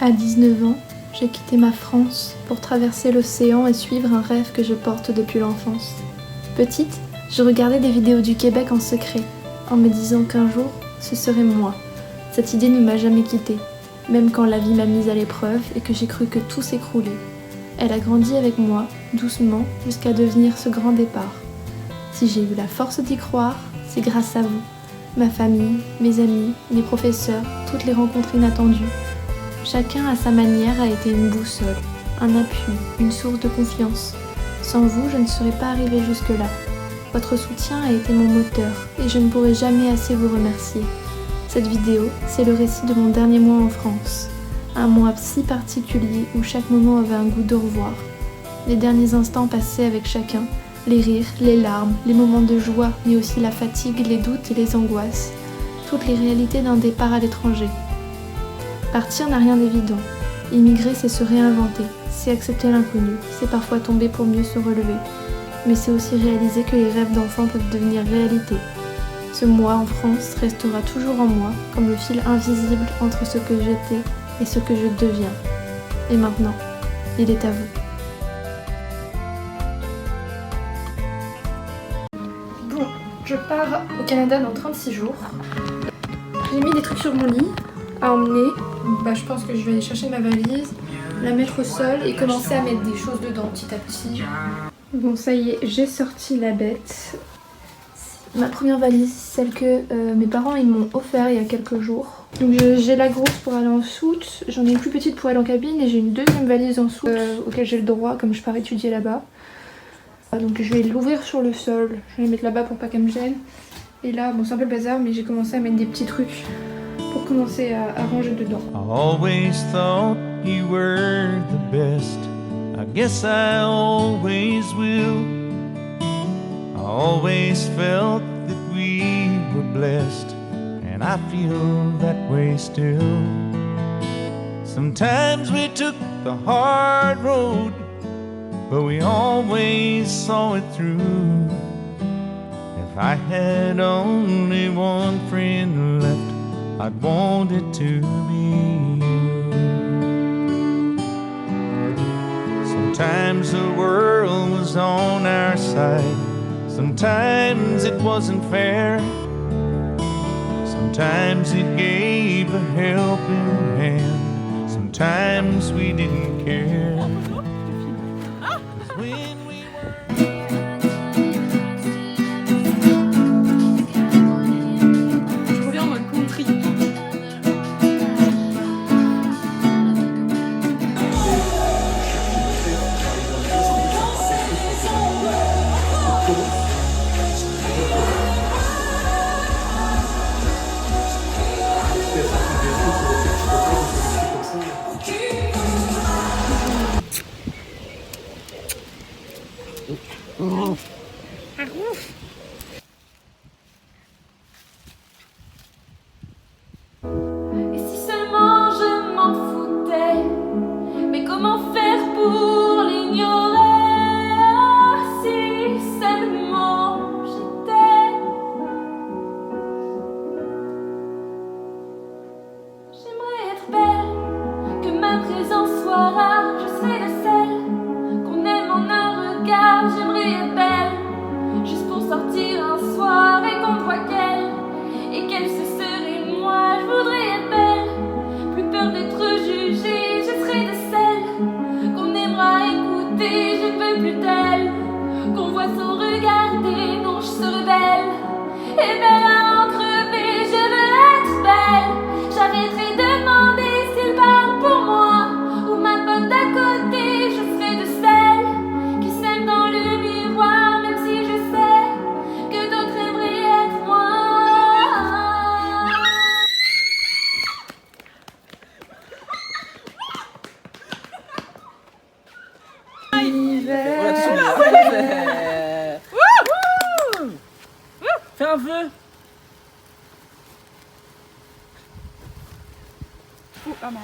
À 19 ans, j'ai quitté ma France pour traverser l'océan et suivre un rêve que je porte depuis l'enfance. Petite, je regardais des vidéos du Québec en secret, en me disant qu'un jour, ce serait moi. Cette idée ne m'a jamais quittée, même quand la vie m'a mise à l'épreuve et que j'ai cru que tout s'écroulait. Elle a grandi avec moi, doucement, jusqu'à devenir ce grand départ. Si j'ai eu la force d'y croire, c'est grâce à vous. Ma famille, mes amis, mes professeurs, toutes les rencontres inattendues. Chacun à sa manière a été une boussole, un appui, une source de confiance. Sans vous, je ne serais pas arrivée jusque-là. Votre soutien a été mon moteur et je ne pourrai jamais assez vous remercier. Cette vidéo, c'est le récit de mon dernier mois en France. Un mois si particulier où chaque moment avait un goût de revoir. Les derniers instants passés avec chacun, les rires, les larmes, les moments de joie, mais aussi la fatigue, les doutes et les angoisses. Toutes les réalités d'un départ à l'étranger. Partir n'a rien d'évident. Immigrer, c'est se réinventer, c'est accepter l'inconnu, c'est parfois tomber pour mieux se relever. Mais c'est aussi réaliser que les rêves d'enfants peuvent devenir réalité. Ce mois en France restera toujours en moi, comme le fil invisible entre ce que j'étais et ce que je deviens. Et maintenant, il est à vous. Bon, je pars au Canada dans 36 jours. J'ai mis des trucs sur mon lit à emmener. Je pense que je vais aller chercher ma valise, la mettre au sol et commencer à mettre des choses dedans petit à petit. Bon, ça y est, j'ai sorti la bête. Ma première valise, celle que mes parents ils m'ont offert il y a quelques jours. Donc j'ai la grosse pour aller en soute, j'en ai une plus petite pour aller en cabine et j'ai une deuxième valise en soute auquel j'ai le droit comme je pars étudier là-bas. Donc je vais l'ouvrir sur le sol, je vais la mettre là-bas pour pas qu'elle me gêne. Et là, bon c'est un peu le bazar mais j'ai commencé à mettre des petits trucs pour commencer à ranger dedans. I always thought you were the best. I guess I always will. I always felt that we were blessed, and I feel that way still. Sometimes we took the hard road, but we always saw it through. If I had only one friend left, I'd want it to be you. Sometimes the world was on our side. Sometimes it wasn't fair. Sometimes it gave a helping hand. Sometimes we didn't care. 'Cause when we Je reviens en mode country. Et si seulement je m'en foutais, mais comment faire pour l'ignorer? Si seulement j'étais. J'aimerais être belle, que ma présence soit rare. Je serais de celle qu'on aime en un regard. J'aimerais être belle, juste pour sortir un soir et qu'on voit qu'elle ce serait moi. Je voudrais être belle, plus peur d'être jugée. Je serais de celles qu'on aimera écouter. Je ne veux plus d'elle, qu'on voit sans regarder. Non, je serais belle, et belle à en crever. Je veux être belle, j'arrêterai de demander s'il parle pour moi ou ma pote d'à côté. Je serai de celles qui s'aiment dans le miroir, même si je sais que d'autres aimeraient être moi. Fais un vœu. Ah non.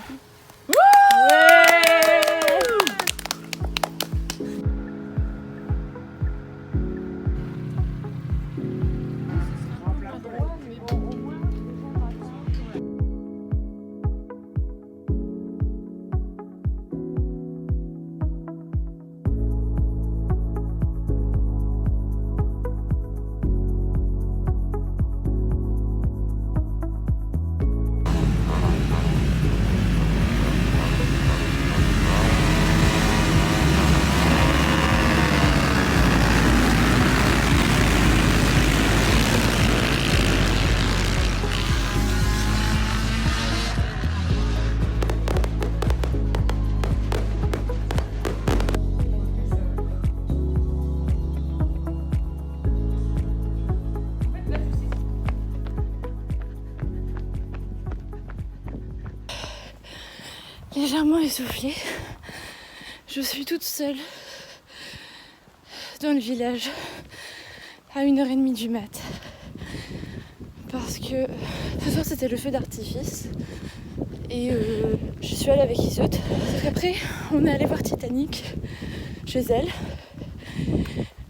légèrement essoufflée. Je suis toute seule dans le village à 1h30 du mat. Parce que ce soir c'était le feu d'artifice. Et je suis allée avec Iseut. Sauf qu'après, on est allé voir Titanic chez elle.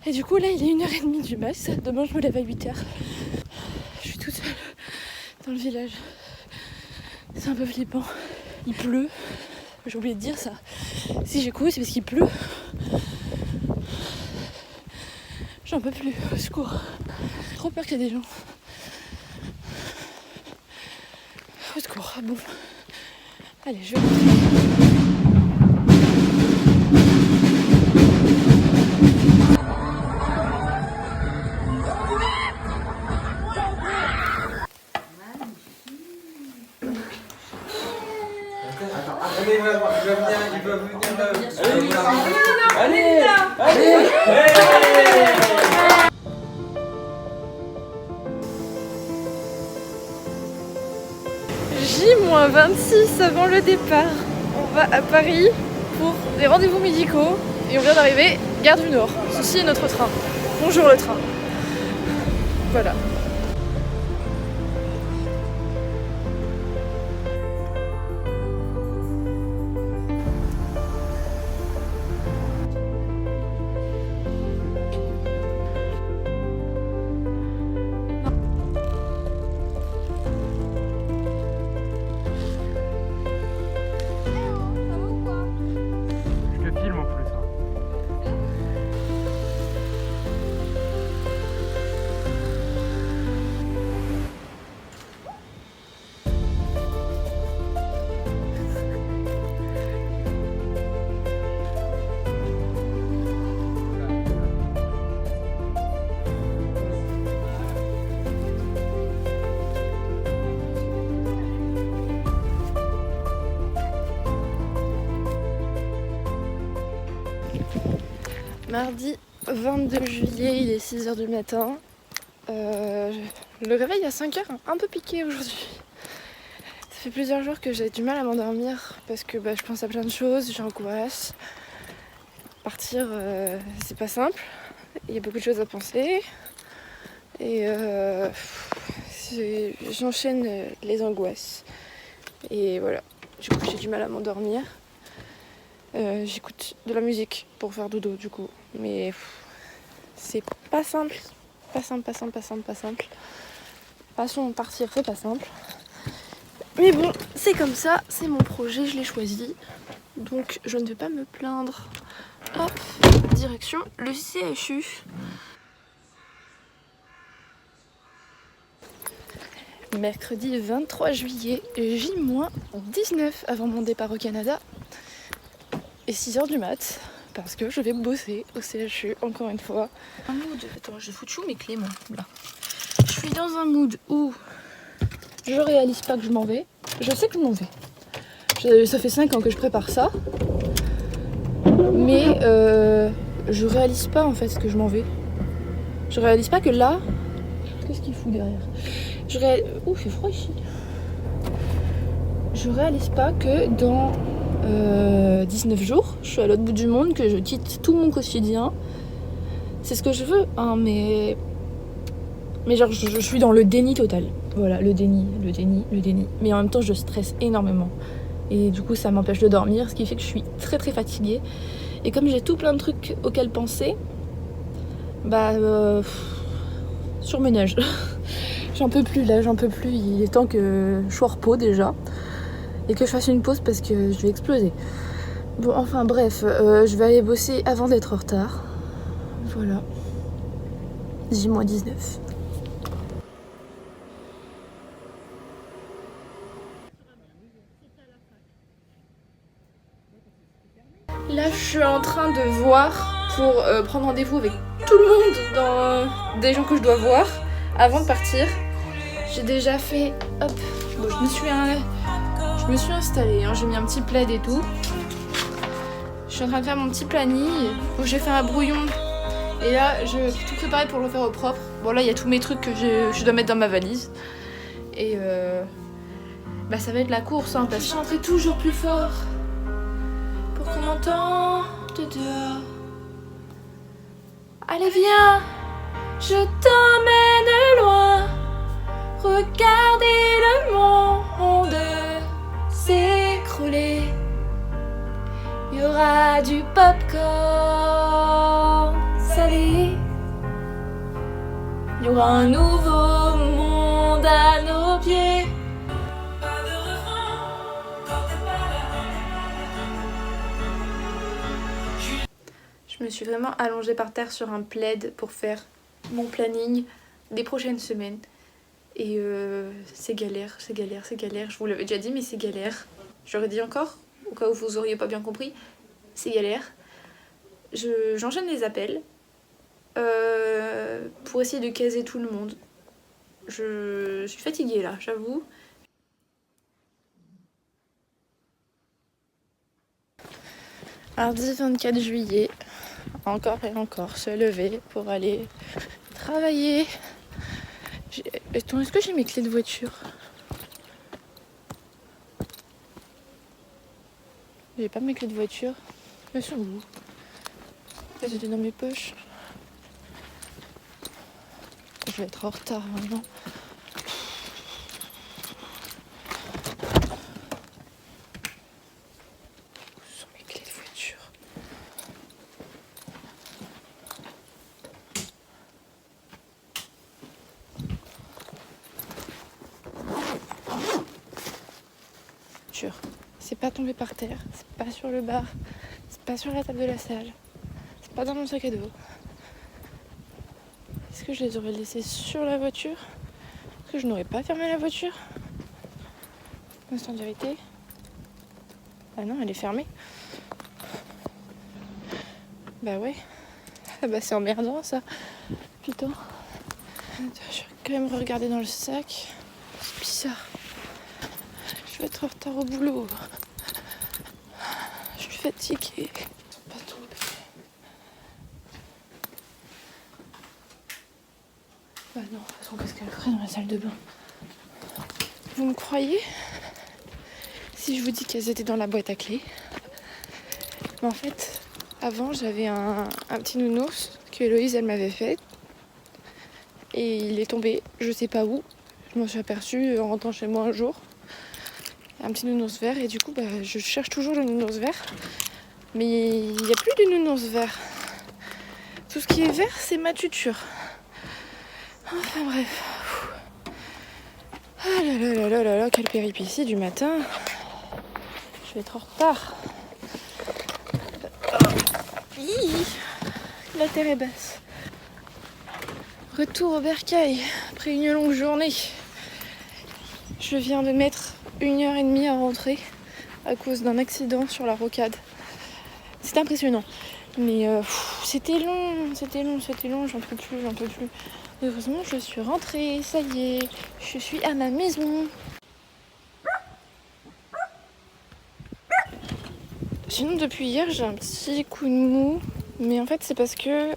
Et du coup, là, il est 1h30 du max. Demain, je me lève à 8h. Je suis toute seule dans le village. C'est un peu flippant. Il pleut. J'ai oublié de dire ça. Si j'ai couru, c'est parce qu'il pleut. J'en peux plus. Au secours. J'ai trop peur qu'il y ait des gens. Au secours. Bon. Allez, je vais Allez, il va venir. Allez. J-26 avant le départ. On va à Paris pour des rendez-vous médicaux et on vient d'arriver gare du Nord. Ceci est notre train. Bonjour le train. Voilà. Mardi 22 juillet, il est 6h du matin. Le réveil à 5h, un peu piqué aujourd'hui. Ça fait plusieurs jours que j'ai du mal à m'endormir parce que je pense à plein de choses, j'angoisse. Partir, c'est pas simple. Il y a beaucoup de choses à penser. Et j'enchaîne les angoisses. Et voilà, du coup j'ai du mal à m'endormir. J'écoute de la musique pour faire dodo du coup, mais c'est pas simple, pas simple. Façon de partir, c'est pas simple. Mais bon, c'est comme ça, c'est mon projet, je l'ai choisi, donc je ne vais pas me plaindre. Hop, direction le CHU. Mercredi 23 juillet, J-19 avant mon départ au Canada. Et 6h du mat, parce que je vais bosser au CHU encore une fois. Un mood. Attends, j'ai foutu où mes clés, moi là. Je suis dans un mood où je réalise pas que je m'en vais. Je sais que je m'en vais. Ça fait 5 ans que je prépare ça. Mais je réalise pas en fait que je m'en vais. Je réalise pas que là. Qu'est-ce qu'il fout derrière? Ouh, il fait froid ici. Je réalise pas que dans 19 jours, je suis à l'autre bout du monde, que je quitte tout mon quotidien. C'est ce que je veux, hein, mais genre je suis dans le déni total. Voilà, le déni. Mais en même temps, je stresse énormément. Et du coup, ça m'empêche de dormir, ce qui fait que je suis très très fatiguée. Et comme j'ai tout plein de trucs auxquels penser, surmenage. J'en peux plus là, Il est temps que je sois au repos déjà. Et que je fasse une pause parce que je vais exploser. Bon, enfin bref, je vais aller bosser avant d'être en retard. Voilà. J-19. Là, je suis en train de voir pour prendre rendez-vous avec tout le monde, des gens que je dois voir avant de partir. J'ai déjà fait... Hop, bon, je me suis installée, hein, j'ai mis un petit plaid et tout. Je suis en train de faire mon petit planning. Donc j'ai fait un brouillon. Et là, je vais tout préparer pour le faire au propre. Bon, là, il y a tous mes trucs que je dois mettre dans ma valise. Et ça va être la course, hein, parce que je chanterai toujours plus fort. qu'on m'entende dehors. Allez viens, je t'emmène loin. Regardez le monde s'écrouler. Il y aura du popcorn salé. Il y aura un nouveau monde à nos pieds. Je me suis vraiment allongée par terre sur un plaid pour faire mon planning des prochaines semaines. Et c'est galère, c'est galère, c'est galère. Je vous l'avais déjà dit, mais c'est galère. J'aurais dit encore, au cas où vous auriez pas bien compris, c'est galère. J'enchaîne les appels pour essayer de caser tout le monde. Je suis fatiguée là, j'avoue. Mardi 24 juillet, encore et encore se lever pour aller travailler. Attends, est-ce que j'ai mes clés de voiture? J'ai pas mes clés de voiture. Elles sont où? Elles étaient dans mes poches. Je vais être en retard maintenant. Où sont mes clés de voiture? C'est pas tombé par terre, c'est pas sur le bar, c'est pas sur la table de la salle, c'est pas dans mon sac à dos. Est-ce que je les aurais laissés sur la voiture? Est-ce que je n'aurais pas fermé la voiture? Instant de vérité. Ah non, elle est fermée. Bah ouais. Ah bah c'est emmerdant ça. Putain. Attends, je vais quand même regarder dans le sac. C'est bizarre. Je vais être en retard au boulot. Je suis fatiguée. Pas tombé. Bah non, de toute façon, qu'est-ce qu'elle ferait dans la salle de bain? Vous me croyez? Si je vous dis qu'elles étaient dans la boîte à clés. Mais en fait, avant, j'avais un petit nounours que Héloïse, elle m'avait fait. Et il est tombé, je sais pas où. Je m'en suis aperçue en rentrant chez moi un jour. Un petit nounours vert et du coup je cherche toujours le nounours vert, mais il n'y a plus de nounours vert. Tout ce qui est vert, c'est ma tuture. Enfin bref. Ah là là là là là là, quelle péripétie du matin. Je vais être en retard. La terre est basse. Retour au bercail après une longue journée. Je viens de mettre 1h30 à rentrer à cause d'un accident sur la rocade. C'est impressionnant. Mais c'était long, j'en peux plus. Heureusement, je suis rentrée, ça y est, je suis à ma maison. Sinon, depuis hier, j'ai un petit coup de mou. Mais en fait, c'est parce que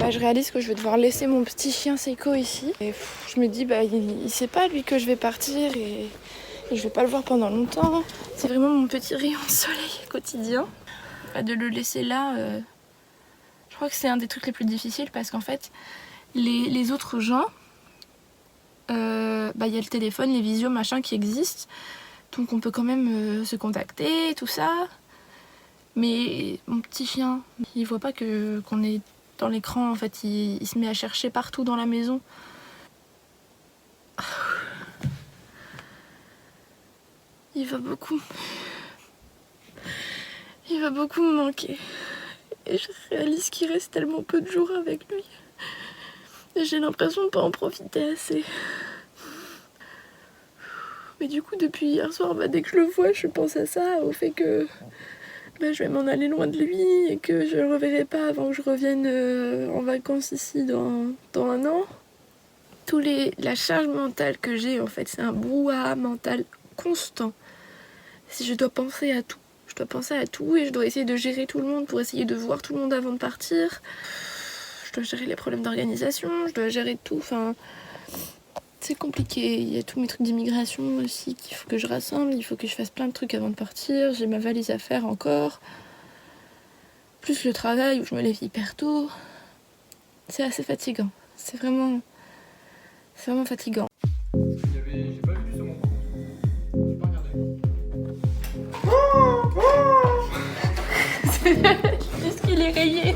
je réalise que je vais devoir laisser mon petit chien Seiko ici. Et je me dis, il sait pas lui que je vais partir et je vais pas le voir pendant longtemps. C'est vraiment mon petit rayon de soleil quotidien. De le laisser là, je crois que c'est un des trucs les plus difficiles parce qu'en fait, les autres gens, y a le téléphone, les visios, machin qui existent. Donc on peut quand même se contacter, tout ça. Mais mon petit chien, il voit pas qu'on est dans l'écran, en fait, il se met à chercher partout dans la maison. Il va beaucoup me manquer. Et je réalise qu'il reste tellement peu de jours avec lui. Et j'ai l'impression de pas en profiter assez. Mais du coup, depuis hier soir, dès que je le vois, je pense à ça, au fait que je vais m'en aller loin de lui et que je le reverrai pas avant que je revienne en vacances ici dans un an. La charge mentale que j'ai, en fait, c'est un brouhaha mental constant. Si je dois penser à tout. Je dois penser à tout et je dois essayer de gérer tout le monde pour essayer de voir tout le monde avant de partir. Je dois gérer les problèmes d'organisation, je dois gérer tout. Enfin, c'est compliqué. Il y a tous mes trucs d'immigration aussi qu'il faut que je rassemble. Il faut que je fasse plein de trucs avant de partir. J'ai ma valise à faire encore. Plus le travail où je me lève hyper tôt. C'est assez fatigant. C'est vraiment fatigant. J'ai pas vu sur mon compte. J'ai pas regardé. Juste qu'il est rayé.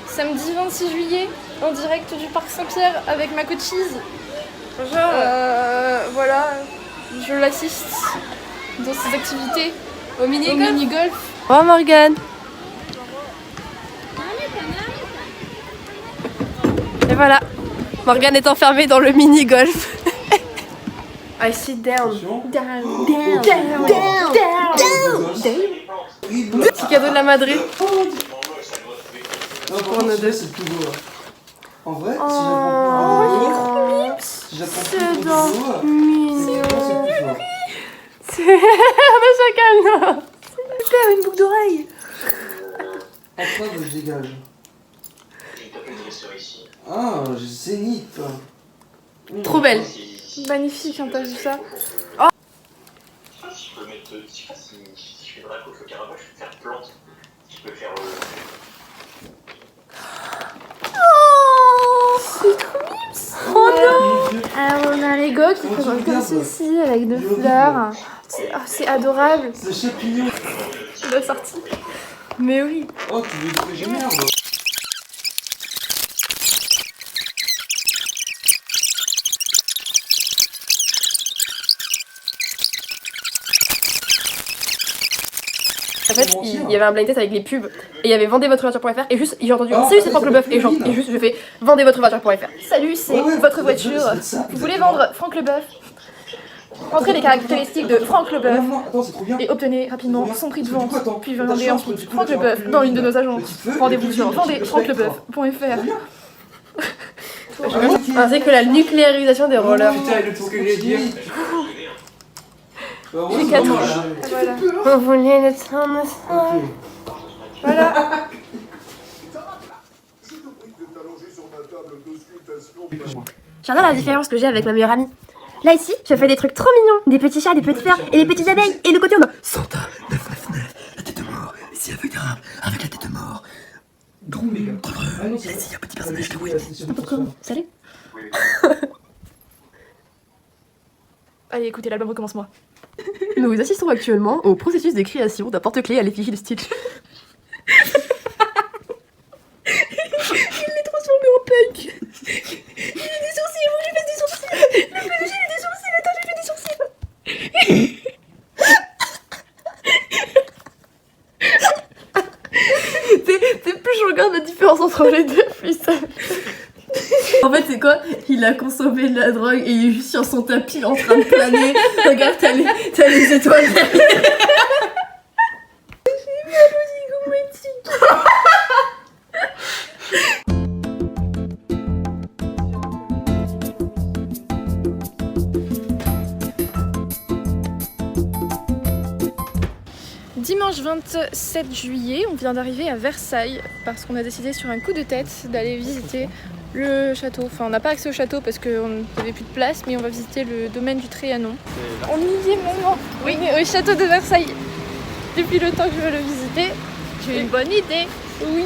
Samedi 26 juillet, en direct du parc Saint-Pierre avec ma coachise. Voilà, je l'assiste dans ses activités au mini-golf. Oh Morgane. Et voilà, Morgane est enfermée dans le mini-golf. I sit down. Petit cadeau de la Madrid. Non, Pour nous deux. c'est plus beau. Là. En vrai, Oh, si j'apprends c'est plus dans beau, mignon. c'est plus fort. De chacun. Super, une boucle d'oreille. Après, je dégage. Ah, j'ai zénith. Trop belle. Magnifique, hein, t'as vu ça? Si je peux mettre. Si je fais drac au feu carabin, je peux faire plante. Je peux faire. Oh non. Alors on a un Lego qui présente comme ceci avec deux fleurs. C'est adorable. C'est champignon. Tu l'as sorti. Mais oui. Oh, tu veux que j'ai merde. En fait, il y avait un blind test avec les pubs et il y avait vendezvotrevoiture.fr et juste j'ai entendu salut c'est Franck Leboeuf et juste je fais vendezvotrevoiture.fr. Salut c'est votre voiture. Vous voulez vendre Franck Leboeuf? Entrez les caractéristiques de Franck Leboeuf Attends, c'est trop bien. et obtenez rapidement son prix de vente. Puis vendez T'as chance, ensuite tu peux Franck faire Leboeuf plus dans vite. une de nos agences. Tu peux, Rendez-vous et sur puis, vendezfrankleboeuf.fr. Ah, C'est que la nucléarisation des rollers. Putain, le truc que j'ai dit. J'ai 4 ans. Vous voulez le temps de ça? Voilà. J'adore la différence que j'ai avec ma meilleure amie. Là ici, je fais des trucs trop mignons, des petits chats, des petites fleurs et des petites abeilles. Et de côté on a Santa 999, la tête de mort. Si avec avec la tête de mort. Trop méga. Ah non, Il y a un petit personnage kawaii. Salut. Allez, écoutez, l'album Recommence-moi. Nous assistons actuellement au processus de création d'un porte-clés à l'effigie de Stitch. Il est transformé en punk. Il a des sourcils, il faut que je fasse des sourcils. Le PDG, il a des sourcils, attends, je fais des sourcils. Plus je regarde la différence entre les deux, plus ça... En fait, c'est quoi? Il a consommé de la drogue et il est juste sur son tapis en train de planer. Regarde, t'as les étoiles derrière. Dimanche 27 juillet, on vient d'arriver à Versailles parce qu'on a décidé sur un coup de tête d'aller visiter le château. Enfin, on n'a pas accès au château parce qu'on n'avait plus de place, mais on va visiter le domaine du Trianon. On y est maintenant. Oui, au château de Versailles. Depuis le temps que je veux le visiter. J'ai une bonne idée. Oui.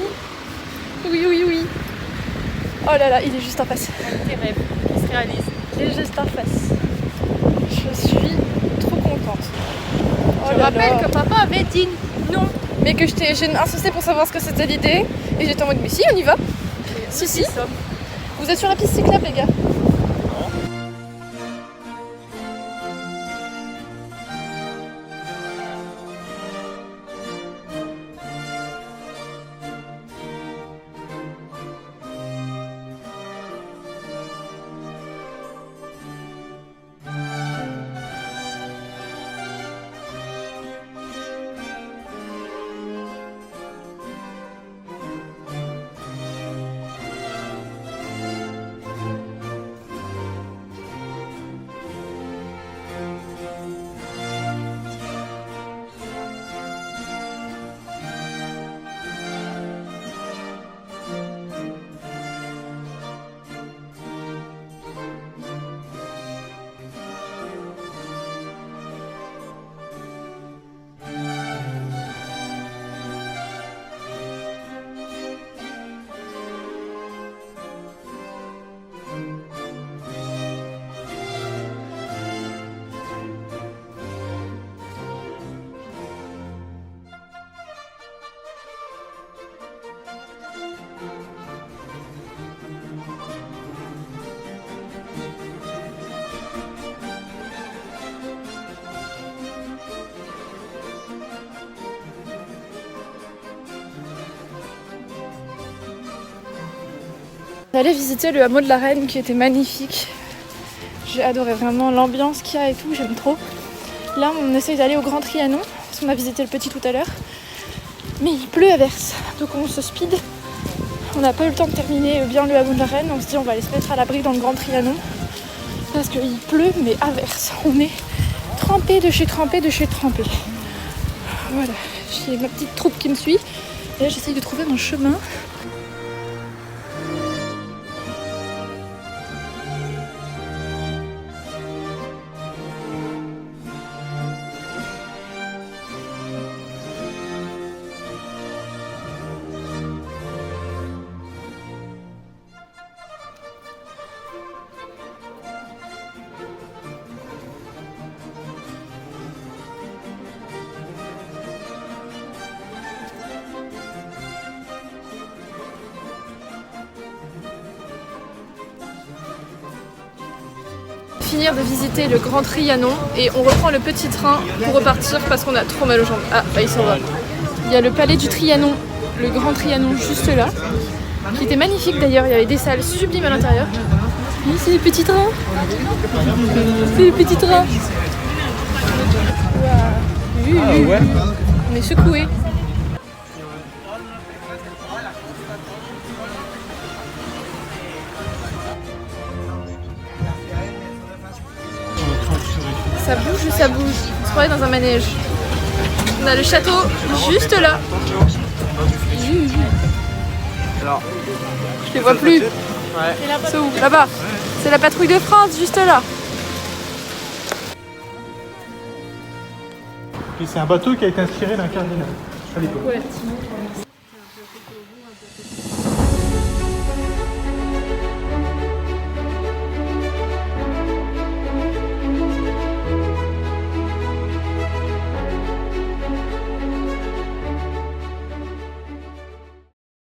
Oui, oui, oui. Oh là là, il est juste en face. Tes rêves qui se réalisent. Il est juste en face. Je suis trop contente. Je rappelle que papa avait dit non. Mais que j'ai insisté pour savoir ce que c'était l'idée. Et j'étais en mode, mais si, on y va. Si, si. Vous êtes sur la piste cyclable, les gars. On allait visiter le hameau de la Reine qui était magnifique. J'ai adoré vraiment l'ambiance qu'il y a et tout, j'aime trop. Là on essaye d'aller au Grand Trianon parce qu'on a visité le petit tout à l'heure. Mais il pleut à verse, donc on se speed. On n'a pas eu le temps de terminer bien le hameau de la Reine, on se dit on va aller se mettre à l'abri dans le Grand Trianon. Parce qu'il pleut mais à verse. On est trempé de chez trempé de chez trempé. Voilà, j'ai ma petite troupe qui me suit. Et là j'essaye de trouver mon chemin. Finir de visiter le Grand Trianon et on reprend le petit train pour repartir parce qu'on a trop mal aux jambes. Ah, bah il s'en va. Il y a le palais du Trianon, le Grand Trianon juste là, qui était magnifique d'ailleurs, il y avait des salles sublimes à l'intérieur. Oui, c'est les petits trains. C'est les petits trains. Wow. Ah ouais. On est secoués. Ça bouge, ça bouge. On se croirait dans un manège. On a le château juste là. Je les vois plus. C'est où? Là-bas. C'est la patrouille de France, juste là. C'est un bateau qui a été inspiré d'un cardinal à l'époque. Ouais.